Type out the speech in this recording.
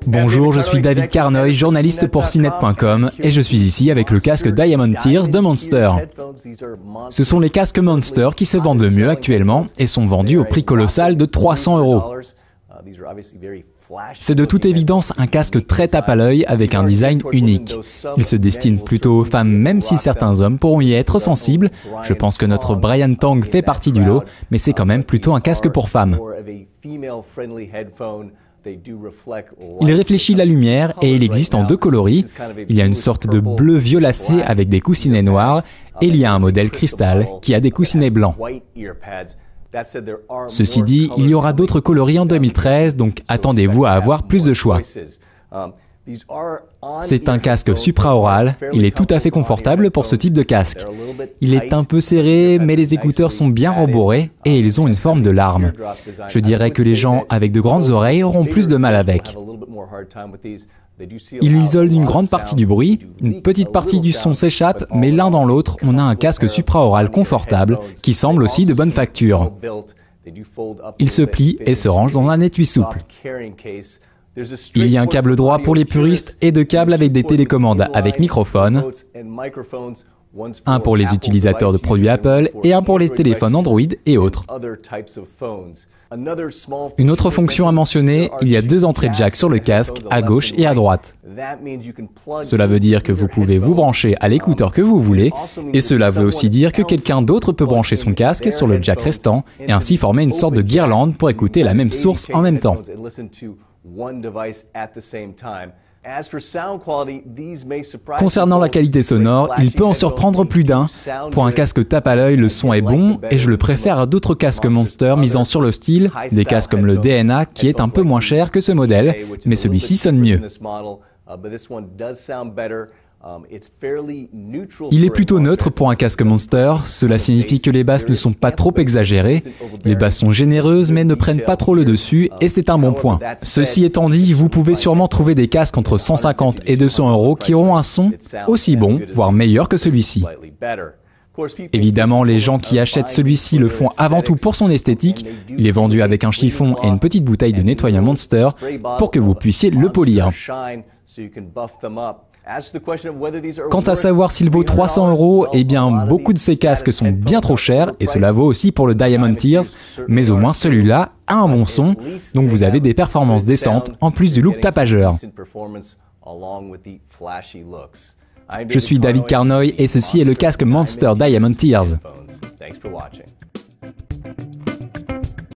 Bonjour, je suis David Carnoy, journaliste pour CNET.com et je suis ici avec le casque Diamond Tears de Monster. Ce sont les casques Monster qui se vendent le mieux actuellement et sont vendus au prix colossal de 300 €. C'est de toute évidence un casque très tape à l'œil avec un design unique. Il se destine plutôt aux femmes, même si certains hommes pourront y être sensibles. Je pense que notre Brian Tong fait partie du lot, mais c'est quand même plutôt un casque pour femmes. Il réfléchit la lumière et il existe en deux coloris. Il y a une sorte de bleu violacé avec des coussinets noirs et il y a un modèle cristal qui a des coussinets blancs. Ceci dit, il y aura d'autres coloris en 2013, donc attendez-vous à avoir plus de choix. C'est un casque supraoral, il est tout à fait confortable pour ce type de casque. Il est un peu serré, mais les écouteurs sont bien rembourrés et ils ont une forme de larme. Je dirais que les gens avec de grandes oreilles auront plus de mal avec. Il isole une grande partie du bruit, une petite partie du son s'échappe, mais l'un dans l'autre, on a un casque supraoral confortable qui semble aussi de bonne facture. Il se plie et se range dans un étui souple. Il y a un câble droit pour les puristes et deux câbles avec des télécommandes avec microphone, un pour les utilisateurs de produits Apple et un pour les téléphones Android et autres. Une autre fonction à mentionner, il y a deux entrées jack sur le casque, à gauche et à droite. Cela veut dire que vous pouvez vous brancher à l'écouteur que vous voulez, et cela veut aussi dire que quelqu'un d'autre peut brancher son casque sur le jack restant, et ainsi former une sorte de guirlande pour écouter la même source en même temps. Concernant la qualité sonore, il peut en surprendre plus d'un. Pour un casque tape à l'œil, le son est bon et je le préfère à d'autres casques Monster misant sur le style, des casques comme le DNA qui est un peu moins cher que ce modèle, mais celui-ci sonne mieux. Il est plutôt neutre pour un casque Monster, cela signifie que les basses ne sont pas trop exagérées, les basses sont généreuses mais ne prennent pas trop le dessus et c'est un bon point. Ceci étant dit, vous pouvez sûrement trouver des casques entre 150 et 200 € qui auront un son aussi bon, voire meilleur que celui-ci. Évidemment, les gens qui achètent celui-ci le font avant tout pour son esthétique. Il est vendu avec un chiffon et une petite bouteille de nettoyant Monster pour que vous puissiez le polir. Quant à savoir s'il vaut 300 €, eh bien, beaucoup de ces casques sont bien trop chers, et cela vaut aussi pour le Diamond Tears, mais au moins celui-là a un bon son, donc vous avez des performances décentes, en plus du look tapageur. Je suis David Carnoy, et ceci est le casque Monster Diamond Tears.